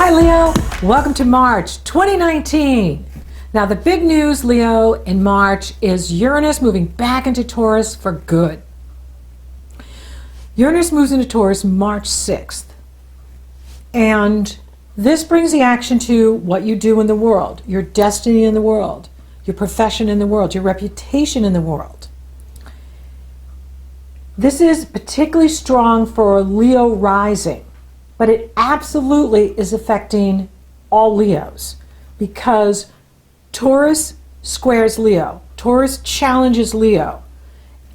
Hi Leo, welcome to March 2019. Now the big news, Leo, in March is Uranus moving back into Taurus for good. Uranus moves into Taurus March 6th. And this brings the action to what you do in the world, your destiny in the world, your profession in the world, your reputation in the world. This is particularly strong for Leo rising, but it absolutely is affecting all Leos because Taurus squares Leo. Taurus challenges Leo.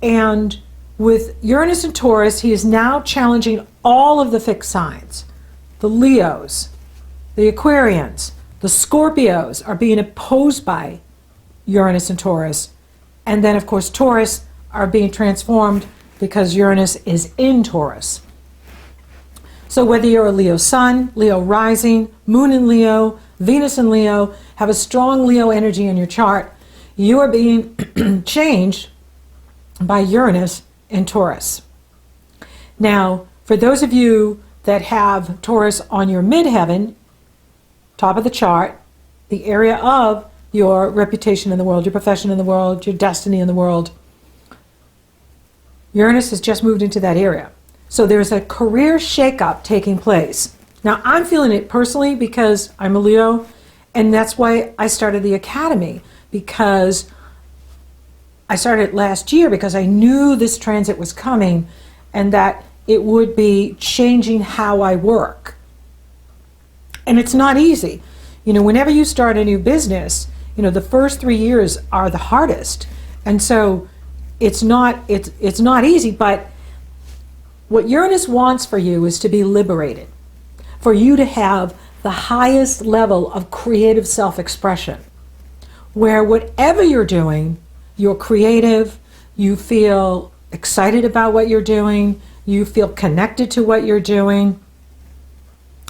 And with Uranus and Taurus, he is now challenging all of the fixed signs. The Leos, the Aquarians, the Scorpios are being opposed by Uranus and Taurus. And then, of course, Taurus are being transformed because Uranus is in Taurus. So whether you're a Leo sun, Leo rising, moon in Leo, Venus in Leo, have a strong Leo energy in your chart, you are being changed by Uranus in Taurus. Now, for those of you that have Taurus on your midheaven, top of the chart, the area of your reputation in the world, your profession in the world, your destiny in the world, Uranus has just moved into that area. So there's a career shakeup taking place. Now, I'm feeling it personally because I'm a Leo, and that's why I started the Academy, because I started last year because I knew this transit was coming and that it would be changing how I work. And it's not easy. You know, whenever you start a new business, you know, the first 3 years are the hardest. And so it's not easy, but what Uranus wants for you is to be liberated, for you to have the highest level of creative self-expression, where whatever you're doing, you're creative, you feel excited about what you're doing, you feel connected to what you're doing,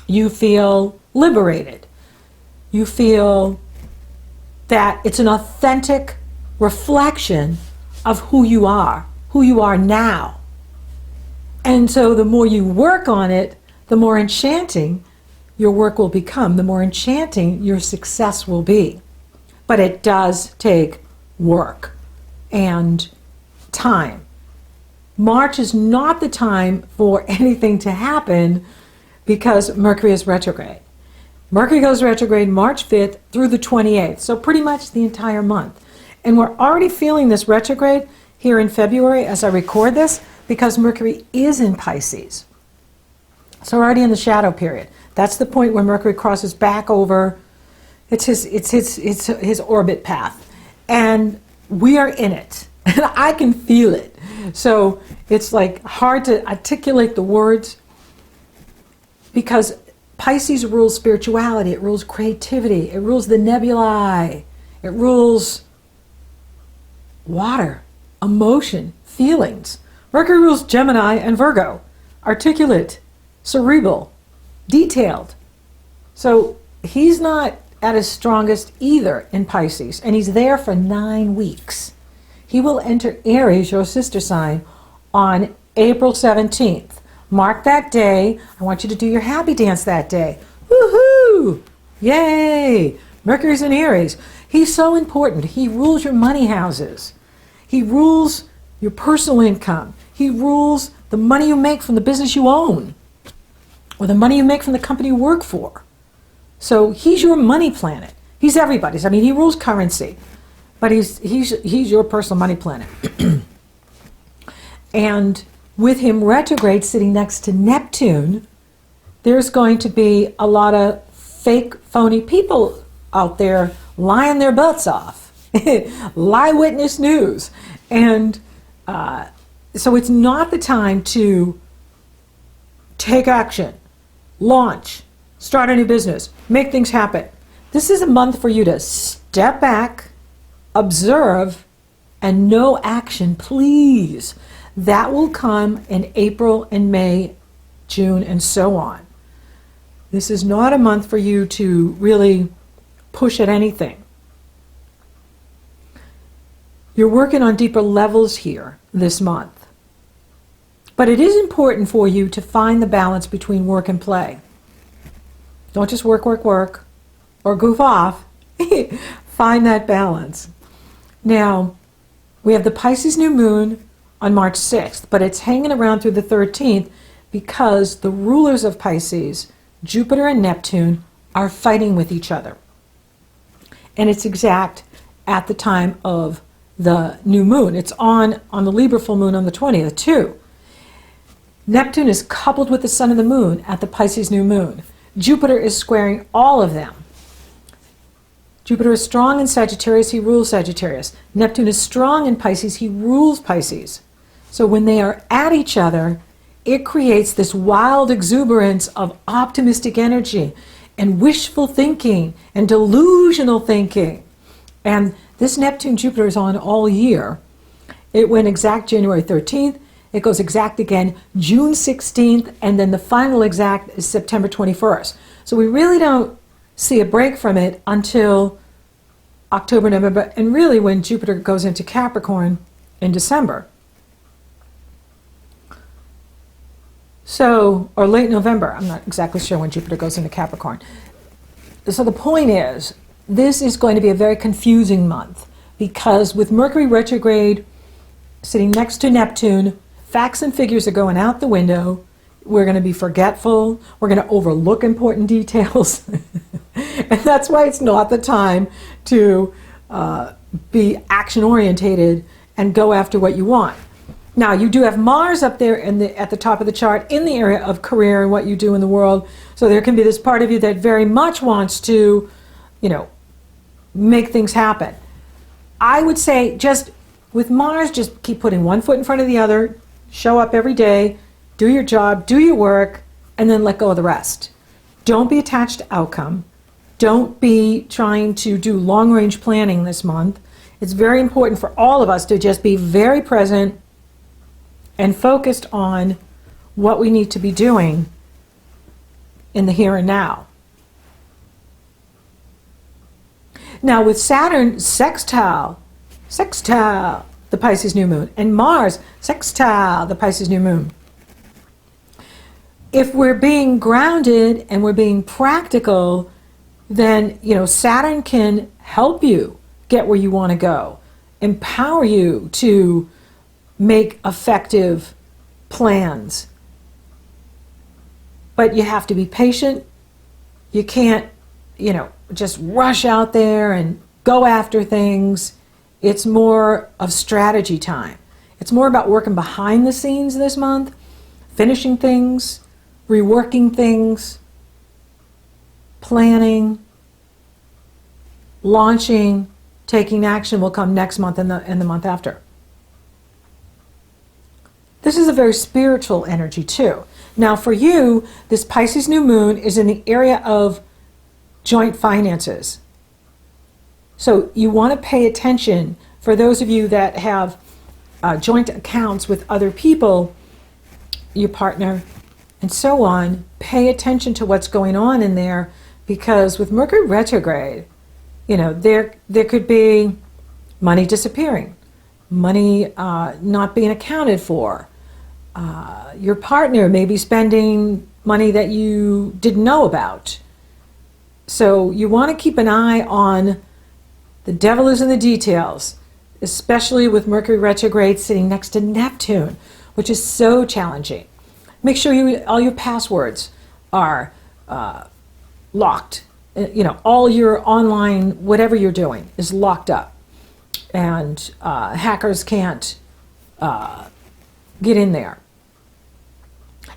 you feel liberated, you feel that it's an authentic reflection of who you are now. And so the more you work on it, the more enchanting your work will become, the more enchanting your success will be. But it does take work and time. March is not the time for anything to happen because Mercury is retrograde. Mercury goes retrograde March 5th through the 28th, so pretty much the entire month. And we're already feeling this retrograde here in February as I record this because Mercury is in Pisces. So we're already in the shadow period. That's the point where Mercury crosses back over. It's his orbit path. And we are in it. And I can feel it. So it's like hard to articulate the words because Pisces rules spirituality, it rules creativity, it rules the nebulae, it rules water, emotion, feelings. Mercury rules Gemini and Virgo, articulate, cerebral, detailed. So he's not at his strongest either in Pisces, and he's there for 9 weeks. He will enter Aries, your sister sign, on April 17th. Mark that day. I want you to do your happy dance that day. Woohoo! Yay! Mercury's in Aries. He's so important. He rules your money houses. He rules your personal income. He rules the money you make from the business you own or the money you make from the company you work for. So he's your money planet. He's everybody's. I mean, he rules currency, but he's your personal money planet. And with him retrograde sitting next to Neptune, there's going to be a lot of fake, phony people out there lying their butts off. Lie witness news. And so it's not the time to take action, launch, start a new business, make things happen. This is a month for you to step back, observe, and no action, please. That will come in April and May, June, and so on. This is not a month for you to really push at anything. You're working on deeper levels here this month. But it is important for you to find the balance between work and play. Don't just work, work, work, or goof off. Find that balance. Now, we have the Pisces new moon on March 6th, but it's hanging around through the 13th because the rulers of Pisces, Jupiter and Neptune, are fighting with each other. And it's exact at the time of the new moon. It's on the Libra full moon on the 20th, too. Neptune is coupled with the sun and the moon at the Pisces new moon. Jupiter is squaring all of them. Jupiter is strong in Sagittarius, he rules Sagittarius. Neptune is strong in Pisces, he rules Pisces. So when they are at each other, it creates this wild exuberance of optimistic energy and wishful thinking and delusional thinking. And this Neptune-Jupiter is on all year. It went exact January 13th. It goes exact again June 16th, and then the final exact is September 21st. So we really don't see a break from it until October, November, and really when Jupiter goes into Capricorn in December. So, or late November. I'm not exactly sure when Jupiter goes into Capricorn. So the point is, this is going to be a very confusing month because with Mercury retrograde sitting next to Neptune, facts and figures are going out the window. We're going to be forgetful. We're going to overlook important details. And that's why it's not the time to be action-orientated and go after what you want. Now, you do have Mars up there at the top of the chart in the area of career and what you do in the world. So there can be this part of you that very much wants to, make things happen. I would say just with Mars, just keep putting one foot in front of the other, show up every day, do your job, do your work, and then let go of the rest. Don't be attached to outcome. Don't be trying to do long-range planning this month. It's very important for all of us to just be very present and focused on what we need to be doing in the here and now. Now with Saturn sextile the Pisces new moon, and Mars sextile the Pisces new moon, if we're being grounded and we're being practical, then Saturn can help you get where you want to go, empower you to make effective plans. But you have to be patient. You can't, just rush out there and go after things. It's more of strategy time. It's more about working behind the scenes this month, finishing things, reworking things, planning, launching, taking action will come next month and the month after. This is a very spiritual energy too. Now for you, this Pisces new moon is in the area of joint finances. So you want to pay attention for those of you that have joint accounts with other people, your partner, and so on. Pay attention to what's going on in there, because with Mercury retrograde, there could be money disappearing, money not being accounted for. Your partner may be spending money that you didn't know about. So you want to keep an eye on the devil is in the details, especially with Mercury retrograde sitting next to Neptune, which is so challenging. Make sure all your passwords are locked. All your online, whatever you're doing, is locked up. And hackers can't get in there.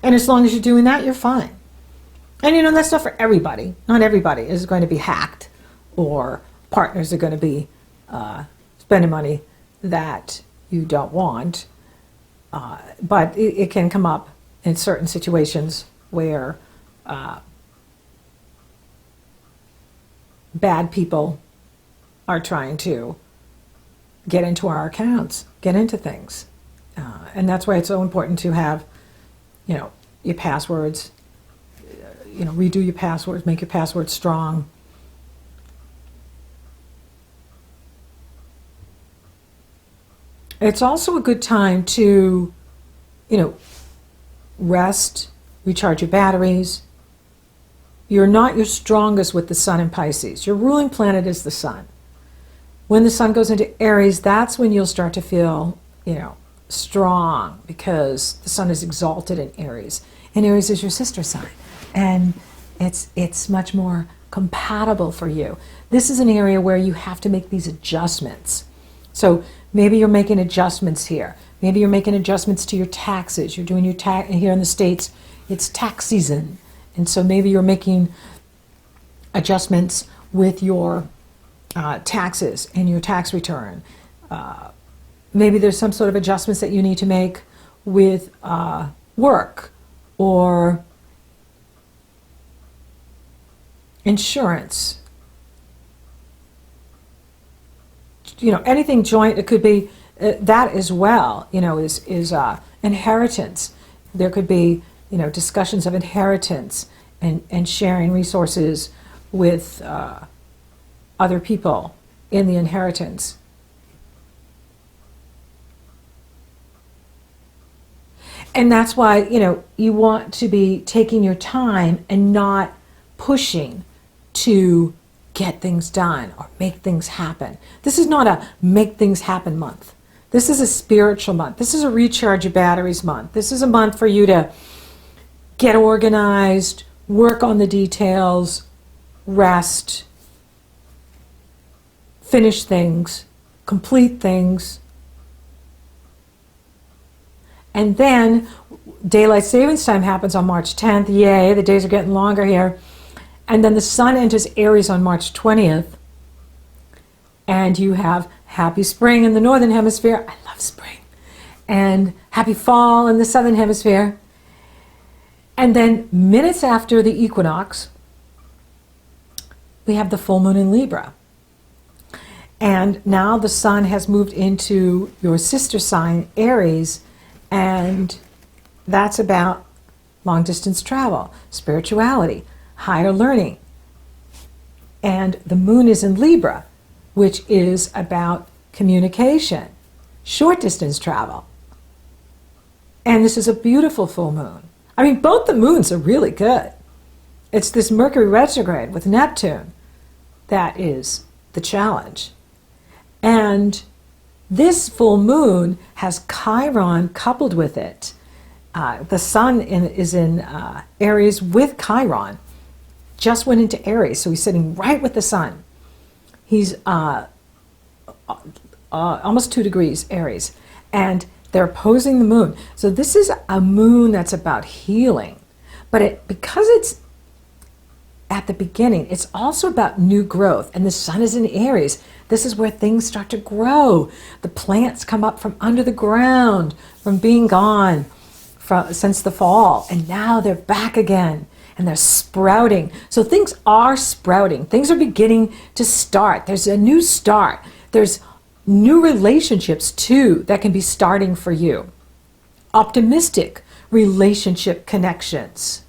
And as long as you're doing that, you're fine. And that's not for everybody. Not everybody is going to be hacked, or partners are going to be spending money that you don't want. But it can come up in certain situations where bad people are trying to get into our accounts, get into things. And that's why it's so important to have, your passwords, redo your passwords, make your passwords strong. It's also a good time to, rest, recharge your batteries, you're not your strongest with the sun in Pisces. Your ruling planet is the sun. When the sun goes into Aries, that's when you'll start to feel, strong, because the sun is exalted in Aries. And Aries is your sister sign. And it's much more compatible for you. This is an area where you have to make these adjustments. So maybe you're making adjustments here. Maybe you're making adjustments to your taxes. You're doing your tax here in the States. It's tax season. And so maybe you're making adjustments with your taxes and your tax return. Maybe there's some sort of adjustments that you need to make with work or insurance. Anything joint, it could be that as well, is inheritance. There could be, discussions of inheritance and sharing resources with other people in the inheritance. And that's why, you want to be taking your time and not pushing to get things done or make things happen. This is not a make things happen month. This is a spiritual month. This is a recharge your batteries month. This is a month for you to get organized, work on the details, rest, finish things, complete things. And then daylight savings time happens on March 10th. Yay, the days are getting longer here. And then the sun enters Aries on March 20th. And you have happy spring in the northern hemisphere. I love spring. And happy fall in the southern hemisphere. And then minutes after the equinox, we have the full moon in Libra. And now the sun has moved into your sister sign, Aries, and that's about long distance travel, spirituality, higher learning. And the moon is in Libra, which is about communication, short distance travel. And this is a beautiful full moon. I mean, both the moons are really good. It's this Mercury retrograde with Neptune that is the challenge. And this full moon has Chiron coupled with it. The sun is in Aries with Chiron. Just went into Aries, so he's sitting right with the sun. He's almost 2 degrees Aries. And they're opposing the moon. So this is a moon that's about healing. But because it's at the beginning, it's also about new growth. And the sun is in Aries. This is where things start to grow. The plants come up from under the ground, from being gone since the fall. And now they're back again. And they're sprouting. So things are sprouting. Things are beginning to start. There's a new start. There's new relationships too that can be starting for you. Optimistic relationship connections.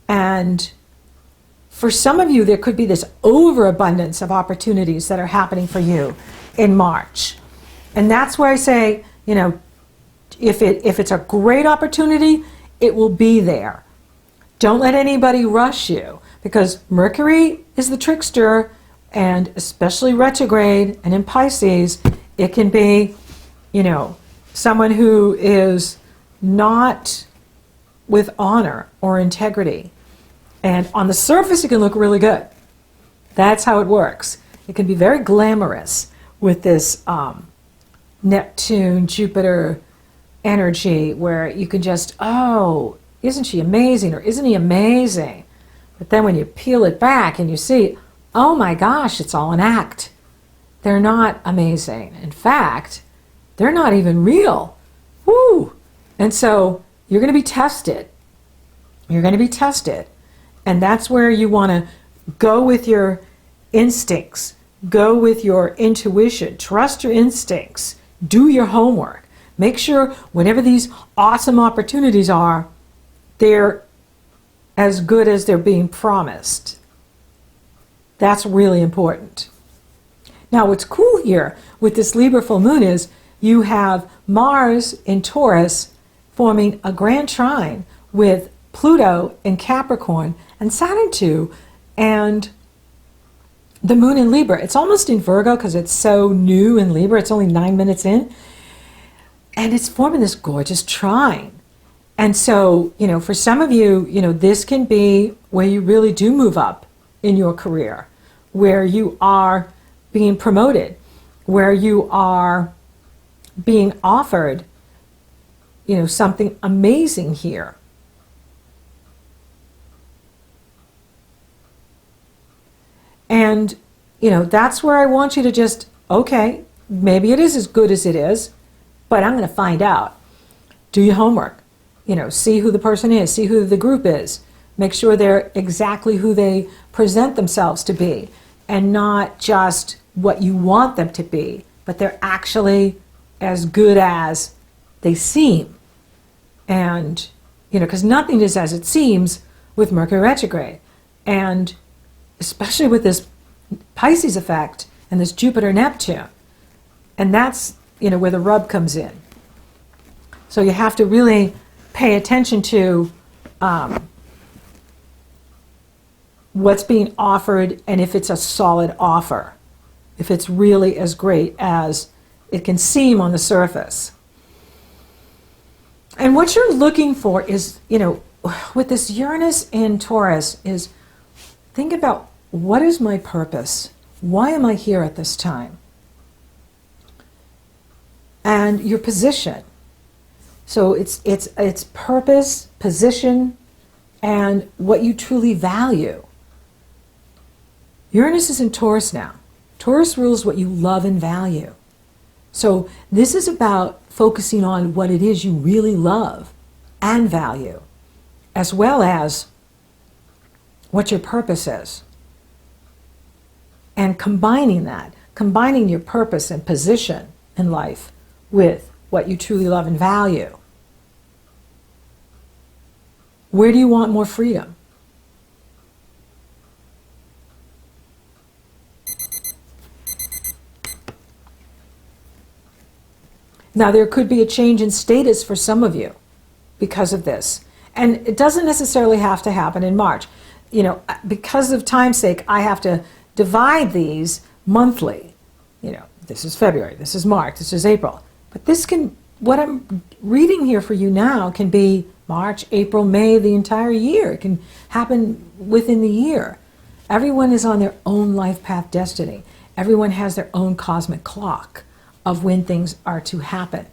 And for some of you, there could be this overabundance of opportunities that are happening for you in March. And that's where I say, if it's a great opportunity, it will be there. Don't let anybody rush you, because Mercury is the trickster, and especially retrograde and in Pisces, it can be, someone who is not with honor or integrity. And on the surface, it can look really good. That's how it works. It can be very glamorous with this Neptune, Jupiter energy, where you can just, oh, isn't she amazing, or isn't he amazing? But then when you peel it back and you see, oh my gosh, it's all an act. They're not amazing. In fact, they're not even real. Woo! And so you're going to be tested. You're going to be tested. And that's where you want to go with your instincts. Go with your intuition. Trust your instincts. Do your homework. Make sure whenever these awesome opportunities are, they're as good as they're being promised. That's really important. Now, what's cool here with this Libra full moon is you have Mars in Taurus forming a grand trine with Pluto in Capricorn and Saturn too, and the moon in Libra. It's almost in Virgo because it's so new in Libra. It's only 9 minutes in. And it's forming this gorgeous trine. And so, for some of you, this can be where you really do move up in your career, where you are being promoted, where you are being offered, something amazing here. And, that's where I want you to just, okay, maybe it is as good as it is, but I'm going to find out. Do your homework. See who the person is, see who the group is. Make sure they're exactly who they present themselves to be, and not just what you want them to be, but they're actually as good as they seem. And, because nothing is as it seems with Mercury retrograde. And especially with this Pisces effect and this Jupiter-Neptune. And that's, where the rub comes in. So you have to really pay attention to what's being offered and if it's a solid offer. If it's really as great as it can seem on the surface. And what you're looking for is, with this Uranus in Taurus, is think about, what is my purpose? Why am I here at this time? And your position. So it's purpose, position, and what you truly value. Uranus is in Taurus now. Taurus rules what you love and value. So this is about focusing on what it is you really love and value, as well as what your purpose is. And combining your purpose and position in life with what you truly love and value. Where do you want more freedom? Now, there could be a change in status for some of you because of this. And it doesn't necessarily have to happen in March. Because of time's sake, I have to divide these monthly. This is February, this is March, this is April. But what I'm reading here for you now can be March, April, May, the entire year. It can happen within the year. Everyone is on their own life path destiny. Everyone has their own cosmic clock of when things are to happen.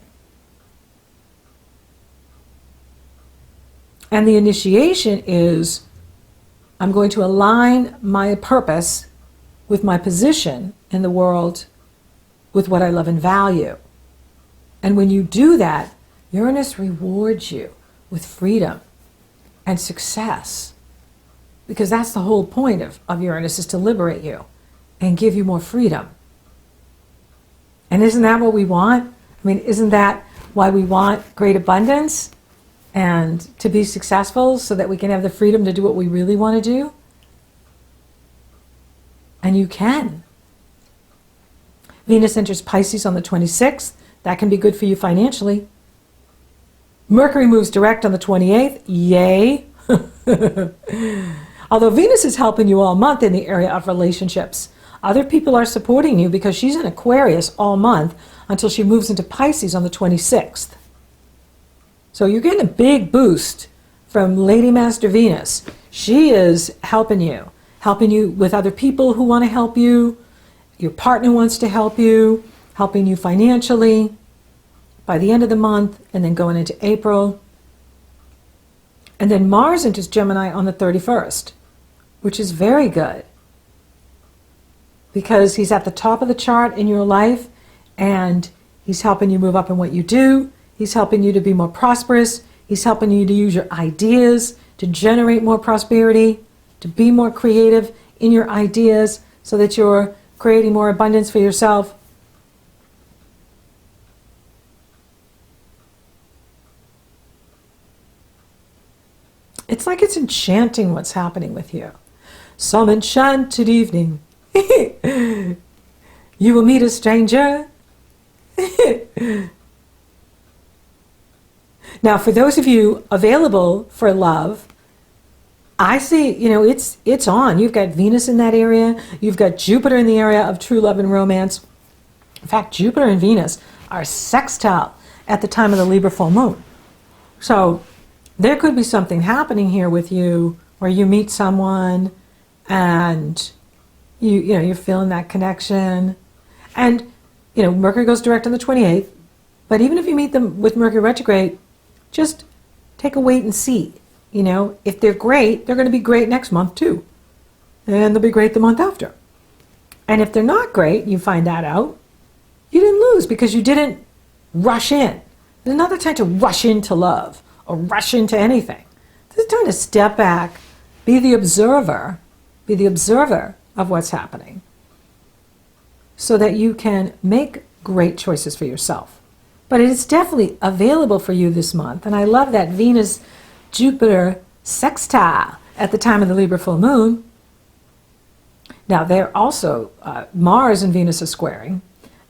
And the initiation is, I'm going to align my purpose with my position in the world with what I love and value. And when you do that, Uranus rewards you with freedom and success. Because that's the whole point of Uranus, is to liberate you and give you more freedom. And isn't that what we want? I mean, isn't that why we want great abundance and to be successful, so that we can have the freedom to do what we really want to do? And you can. Venus enters Pisces on the 26th. That can be good for you financially. Mercury moves direct on the 28th. Yay! Although Venus is helping you all month in the area of relationships. Other people are supporting you because she's in Aquarius all month until she moves into Pisces on the 26th. So you're getting a big boost from Lady Master Venus. She is helping you with other people who want to help you. Your partner wants to help you, helping you financially by the end of the month, and then going into April. And then Mars enters Gemini on the 31st, which is very good, because he's at the top of the chart in your life, and he's helping you move up in what you do. He's helping you to be more prosperous. He's helping you to use your ideas to generate more prosperity, to be more creative in your ideas so that you're creating more abundance for yourself. It's like it's enchanting what's happening with you. Some enchanted evening. You will meet a stranger. Now, for those of you available for love, I see, it's on. You've got Venus in that area. You've got Jupiter in the area of true love and romance. In fact, Jupiter and Venus are sextile at the time of the Libra full moon. So there could be something happening here with you where you meet someone and you're feeling that connection. And, Mercury goes direct on the 28th. But even if you meet them with Mercury retrograde, just take a wait and see. If they're great, they're going to be great next month too. And they'll be great the month after. And if they're not great, you find that out, you didn't lose because you didn't rush in. There's another time to rush into love or rush into anything. This is time to step back, be the observer of what's happening so that you can make great choices for yourself. But it is definitely available for you this month. And I love that Venus-Jupiter sextile at the time of the Libra full moon. Now, they're also, Mars and Venus are squaring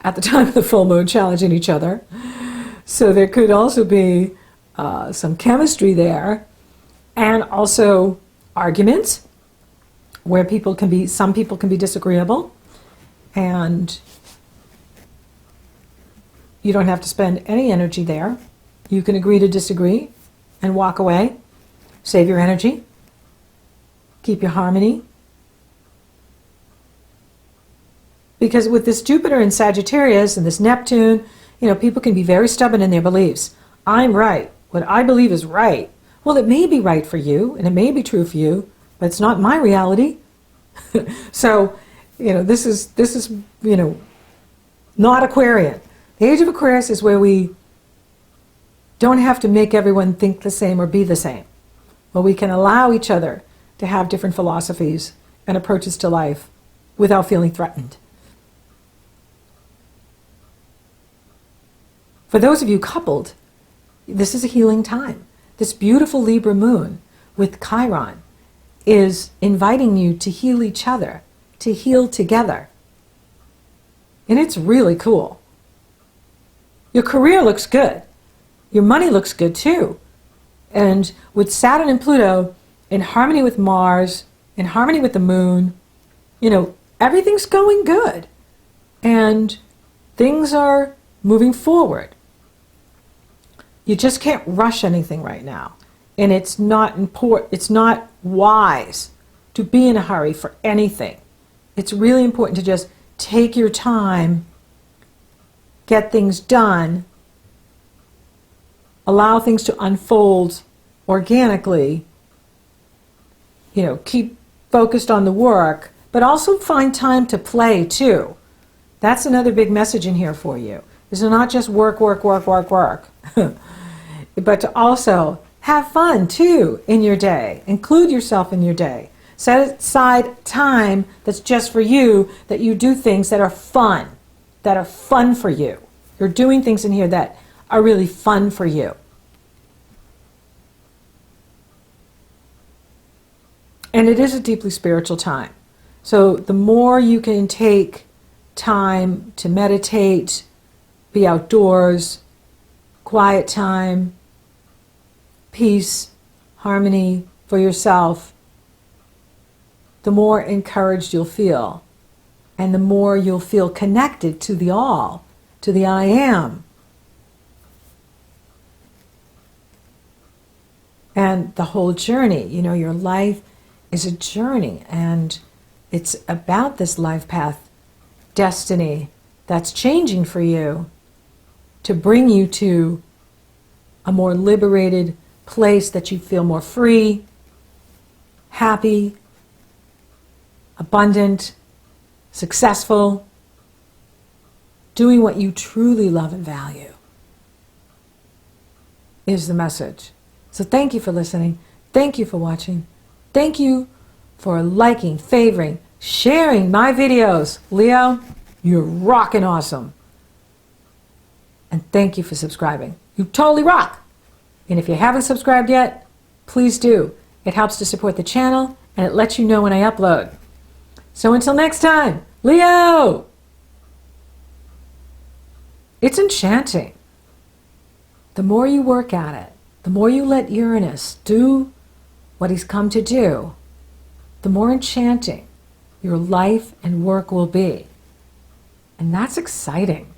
at the time of the full moon, challenging each other. So there could also be some chemistry there, and also arguments where some people can be disagreeable, and you don't have to spend any energy there. You can agree to disagree and walk away. Save your energy. Keep your harmony. Because with this Jupiter in Sagittarius and this Neptune, people can be very stubborn in their beliefs. I'm right. What I believe is right. Well, it may be right for you, and it may be true for you, but it's not my reality. So, this is not Aquarian. The age of Aquarius is where we don't have to make everyone think the same or be the same. Well, we can allow each other to have different philosophies and approaches to life without feeling threatened. For those of you coupled, this is a healing time. This beautiful Libra moon with Chiron is inviting you to heal each other, to heal together. And it's really cool. Your career looks good. Your money looks good too. And with Saturn and Pluto in harmony with Mars, in harmony with the moon, everything's going good. And things are moving forward. You just can't rush anything right now. And it's not wise to be in a hurry for anything. It's really important to just take your time, get things done, allow things to unfold organically, keep focused on the work, but also find time to play too. That's another big message in here for you. This is not just work, but to also have fun too in your day. Include yourself in your day. Set aside time that's just for you, that you do things that are fun for you. You're doing things in here that are really fun for you. And it is a deeply spiritual time. So the more you can take time to meditate, be outdoors, quiet time, peace, harmony for yourself, the more encouraged you'll feel. And the more you'll feel connected to the all, to the I am. And the whole journey, your life is a journey, and it's about this life path destiny that's changing for you to bring you to a more liberated place that you feel more free, happy, abundant, successful, doing what you truly love and value is the message. So thank you for listening. Thank you for watching. Thank you for liking, favoring, sharing my videos. Leo, you're rocking awesome. And thank you for subscribing. You totally rock. And if you haven't subscribed yet, please do. It helps to support the channel, and it lets you know when I upload. So until next time, Leo! It's enchanting. The more you work at it, the more you let Uranus do what he's come to do, the more enchanting your life and work will be. And that's exciting.